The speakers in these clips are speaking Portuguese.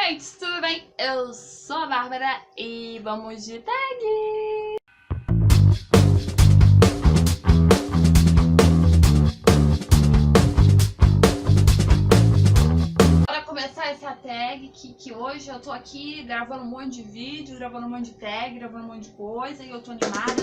gente, tudo bem? Eu sou a Bárbara e vamos de tag! Para começar essa tag, que hoje eu tô aqui gravando um monte de vídeo, gravando um monte de tag, gravando um monte de coisa e eu tô animada,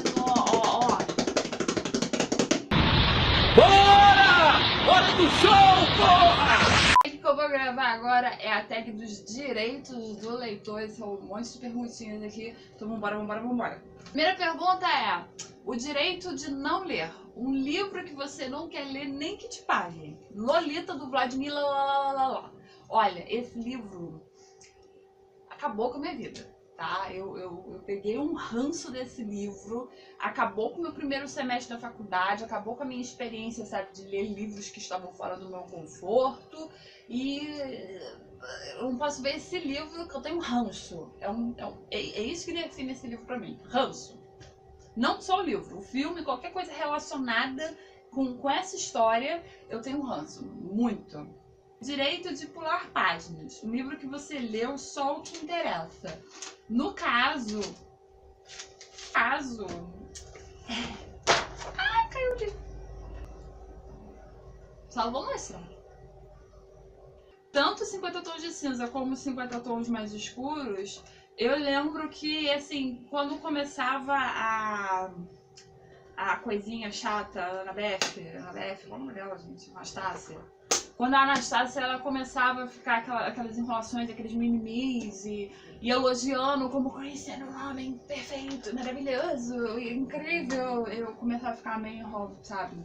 Bora! Hora do show, porra! A tag que eu vou gravar agora é a tag dos direitos do leitor. São um monte de perguntinhas aqui, então vambora. Primeira pergunta é: o direito de não ler um livro que você não quer ler nem que te pague. Lolita, do Vladimir Lalalala. Olha, esse livro acabou com a minha vida, tá? Eu peguei um ranço desse livro, acabou com o meu primeiro semestre da faculdade, acabou com a minha experiência, sabe, de ler livros que estavam fora do meu conforto, e eu não posso ver esse livro que eu tenho ranço. É isso que define esse livro pra mim, ranço. Não só o livro, o filme, qualquer coisa relacionada com essa história, eu tenho ranço, muito. Direito de pular páginas. Um livro que você leu só o que interessa. No caso... Ai, caiu de... Só vou mostrar. Tanto 50 Tons de Cinza como 50 Tons Mais Escuros, eu lembro que, assim, quando começava a coisinha chata, Ana Beth, como é dela, gente? Anastácia. Quando a Anastácia, ela começava a ficar aquelas enrolações, aqueles mimimis e elogiando como conhecendo um homem perfeito, maravilhoso e incrível, eu começava a ficar meio enrolado, sabe?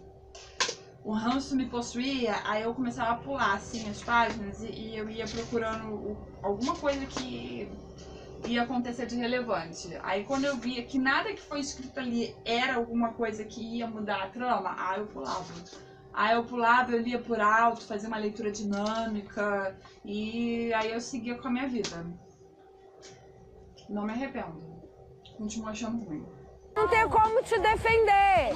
O ranço me possuía, aí eu começava a pular assim as páginas e eu ia procurando alguma coisa que ia acontecer de relevante. Aí quando eu via que nada que foi escrito ali era alguma coisa que ia mudar a trama, aí eu pulava. Eu lia por alto, fazia uma leitura dinâmica e aí eu seguia com a minha vida. Não me arrependo. Continuo achando ruim. Não tenho como te defender.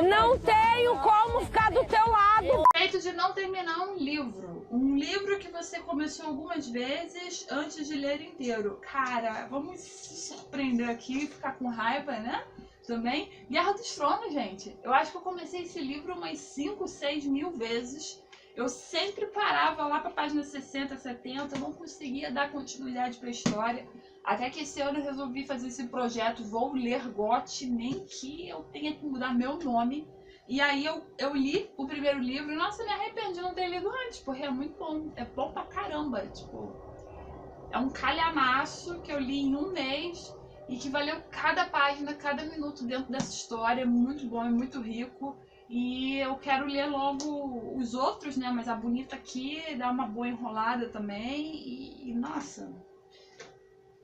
Não tenho como ficar do teu lado. Direito de não terminar um livro. Um livro que você começou algumas vezes antes de ler inteiro. Cara, vamos se surpreender aqui e ficar com raiva, né? Também. Guerra dos Tronos, gente. Eu acho que eu comecei esse livro umas 5, 6 mil vezes. Eu sempre parava lá pra página 60, 70. Eu não conseguia dar continuidade pra história. Até que esse ano eu resolvi fazer esse projeto. Vou ler GOT, nem que eu tenha que mudar meu nome. E aí eu li o primeiro livro e, nossa, me arrependi de não ter lido antes, porque é muito bom. É bom pra caramba. Tipo, é um calhamaço que eu li em um mês e que valeu cada página, cada minuto dentro dessa história. É muito bom, é muito rico. E eu quero ler logo os outros, né? Mas a Bonita aqui dá uma boa enrolada também. E nossa,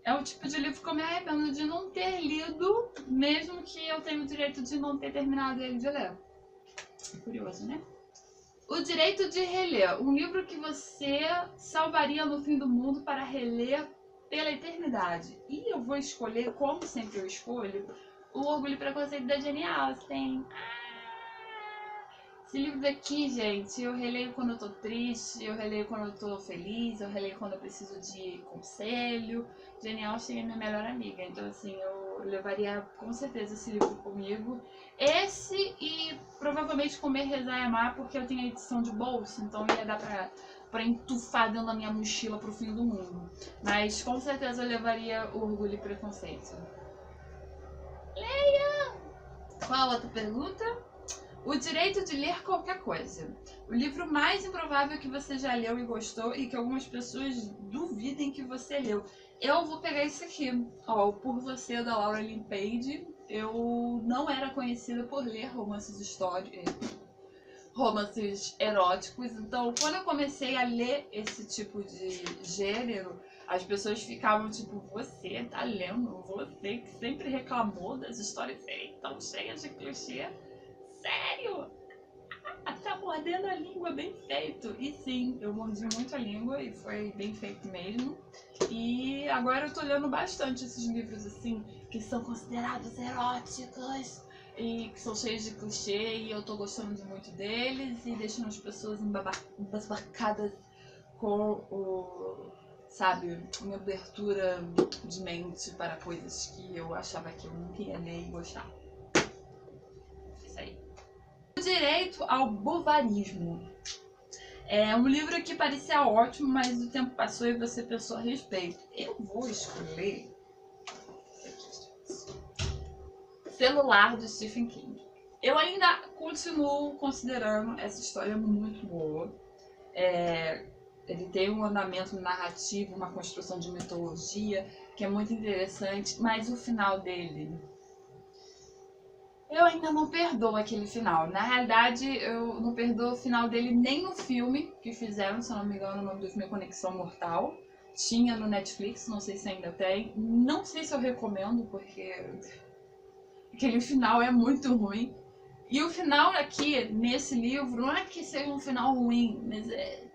é o tipo de livro que eu me arrependo de não ter lido, mesmo que eu tenha o direito de não ter terminado ele de ler. Curioso, né? O direito de reler. Um livro que você salvaria no fim do mundo para reler pela eternidade. E eu vou escolher, como sempre eu escolho, O Orgulho e Preconceito da Jane Austen. Esse livro daqui, gente, eu releio quando eu tô triste, eu releio quando eu tô feliz, eu releio quando eu preciso de conselho. Jane Austen é minha melhor amiga, então assim, eu levaria com certeza esse livro comigo. Esse e provavelmente Comer, Rezar e Amar, porque eu tenho a edição de bolsa, então ia dar pra entufar dentro da minha mochila pro fim do mundo. Mas com certeza eu levaria O Orgulho e Preconceito. Leia! Qual a outra pergunta? O direito de ler qualquer coisa. O livro mais improvável que você já leu e gostou e que algumas pessoas duvidem que você leu. Eu vou pegar esse aqui, ó, o Por Você, da Laura Lynn Page. Eu não era conhecida por ler romances eróticos, então quando eu comecei a ler esse tipo de gênero, as pessoas ficavam tipo, você tá lendo? Você que sempre reclamou das histórias serem tão cheias de clichê? Sério? Tá mordendo a língua, bem feito. E sim, eu mordi muito a língua e foi bem feito mesmo. E agora eu tô lendo bastante esses livros assim, que são considerados eróticos e que são cheios de clichê, e eu tô gostando de muito deles e deixando as pessoas embasbacadas com o sabe, uma abertura de mente para coisas que eu achava que eu não ia ler e gostar. Isso aí. O Direito ao Bovarismo. É um livro que parecia ótimo, mas o tempo passou e você pensou a respeito. Eu vou escolher Celular, de Stephen King. Eu ainda continuo considerando essa história muito boa. Ele tem um andamento narrativo, uma construção de mitologia que é muito interessante, mas o final dele... eu ainda não perdoo aquele final. Na realidade, eu não perdoo o final dele nem no filme que fizeram, se eu não me engano, o nome do filme é Conexão Mortal. Tinha no Netflix, não sei se ainda tem. Não sei se eu recomendo, porque aquele final é muito ruim. E o final aqui, nesse livro, não é que seja um final ruim, mas é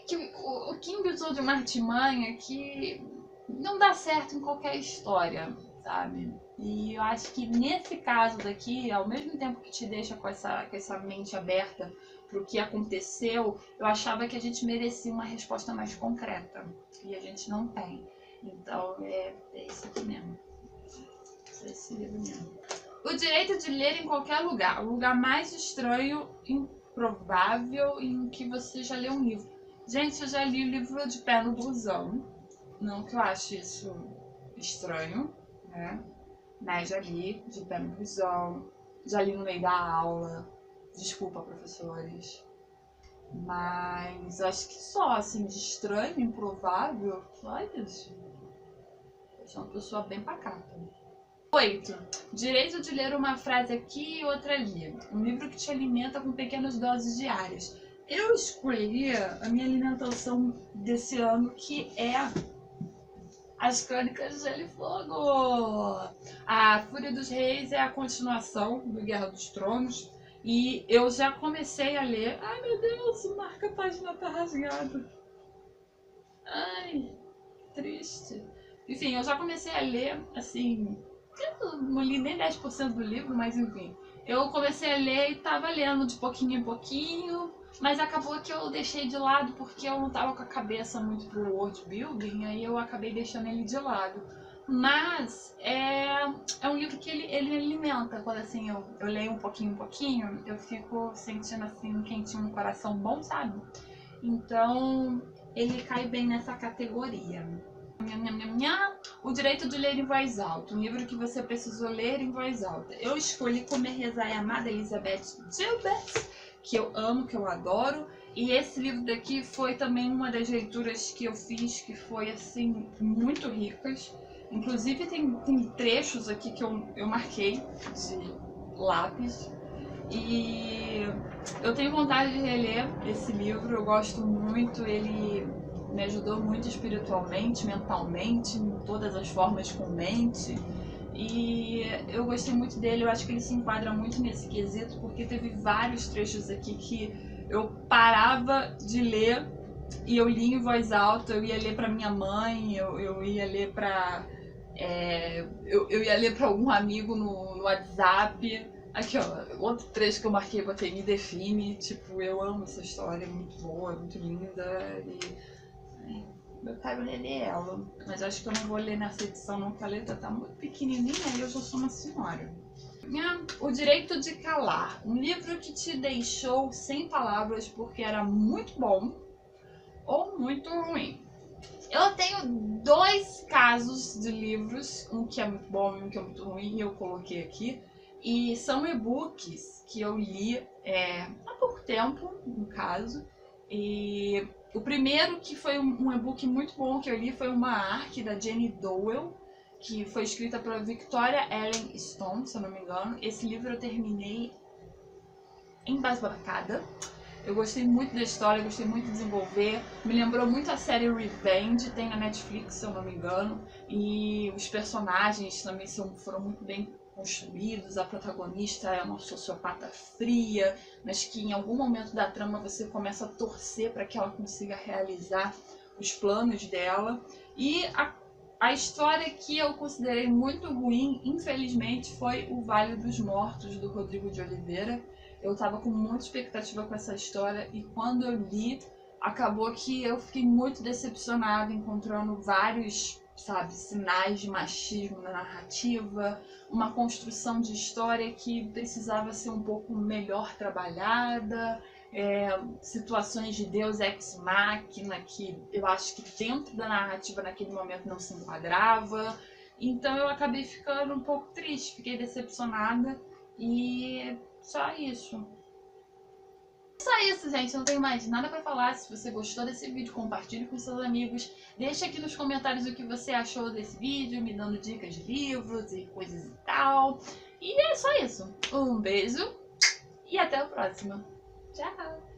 que o King usou de uma artimanha que não dá certo em qualquer história, sabe? E eu acho que nesse caso daqui, ao mesmo tempo que te deixa com essa mente aberta pro que aconteceu, eu achava que a gente merecia uma resposta mais concreta. E a gente não tem. Então é isso aqui mesmo. É esse livro mesmo. O Direito de Ler em Qualquer Lugar. O lugar mais estranho, improvável em que você já leu um livro. Gente, eu já li o livro De Pé no Busão. Não que eu ache isso estranho, né? Mas já li De Pé no Busão. Já li no meio da aula. Desculpa, professores. Mas acho que só, assim, de estranho, improvável, só isso. Eu sou uma pessoa bem pacata. 8. Direito de ler uma frase aqui e outra ali. Um livro que te alimenta com pequenas doses diárias. Eu escolhi a minha alimentação desse ano, que é As Crônicas de Gelo e Fogo. A Fúria dos Reis é a continuação do Guerra dos Tronos. E eu já comecei a ler... Ai, meu Deus, marca a página tá rasgada. Ai, triste. Enfim, eu já comecei a ler, assim... eu não li nem 10% do livro, mas enfim. Eu comecei a ler e tava lendo de pouquinho em pouquinho, mas acabou que eu deixei de lado porque eu não tava com a cabeça muito pro world building, aí eu acabei deixando ele de lado. Mas é um livro que ele me alimenta. Quando assim eu leio um pouquinho em pouquinho, eu fico sentindo assim um quentinho no coração bom, sabe? Então ele cai bem nessa categoria. O Direito de Ler em Voz Alta, um livro que você precisou ler em voz alta. Eu escolhi Comer, Rezar e Amar, da Elizabeth Gilbert, que eu amo, que eu adoro. E esse livro daqui foi também uma das leituras que eu fiz que foi assim muito ricas. Inclusive tem trechos aqui que eu marquei de lápis. E eu tenho vontade de reler esse livro, eu gosto muito, ele me ajudou muito espiritualmente, mentalmente, em todas as formas com mente. E eu gostei muito dele, eu acho que ele se enquadra muito nesse quesito, porque teve vários trechos aqui que eu parava de ler e eu li em voz alta, eu ia ler pra minha mãe, eu ia ler pra... eu ia ler pra algum amigo no WhatsApp. Aqui, ó, outro trecho que eu marquei, botei Me Define. Tipo, eu amo essa história, é muito boa, é muito linda. E meu pai vai ler ela, mas acho que eu não vou ler nessa edição não, porque a letra tá muito pequenininha e eu já sou uma senhora. O Direito de Calar, um livro que te deixou sem palavras porque era muito bom ou muito ruim. Eu tenho 2 casos de livros, um que é muito bom e um que é muito ruim, e eu coloquei aqui. E são e-books que eu li há pouco tempo, no caso. E o primeiro que foi um e-book muito bom que eu li foi uma ARC da Jenny Dowell, que foi escrita pela Victoria Ellen Stone, se eu não me engano. Esse livro eu terminei embasbacada. Eu gostei muito da história, gostei muito de desenvolver. Me lembrou muito a série Revenge, tem na Netflix, se eu não me engano. E os personagens também foram muito bem construídos. A protagonista é uma sociopata fria, mas que em algum momento da trama você começa a torcer para que ela consiga realizar os planos dela. E a história que eu considerei muito ruim, infelizmente, foi O Vale dos Mortos, do Rodrigo de Oliveira. Eu tava com muita expectativa com essa história e quando eu li, acabou que eu fiquei muito decepcionada, encontrando vários, sabe, sinais de machismo na narrativa, uma construção de história que precisava ser um pouco melhor trabalhada, situações de Deus ex machina que eu acho que dentro da narrativa naquele momento não se enquadrava. Então eu acabei ficando um pouco triste, fiquei decepcionada e só isso. Só isso, gente, não tenho mais nada pra falar. Se você gostou desse vídeo, compartilhe com seus amigos. Deixa aqui nos comentários o que você achou desse vídeo, me dando dicas de livros e coisas e tal. E é só isso. Um beijo e até o próximo. Tchau!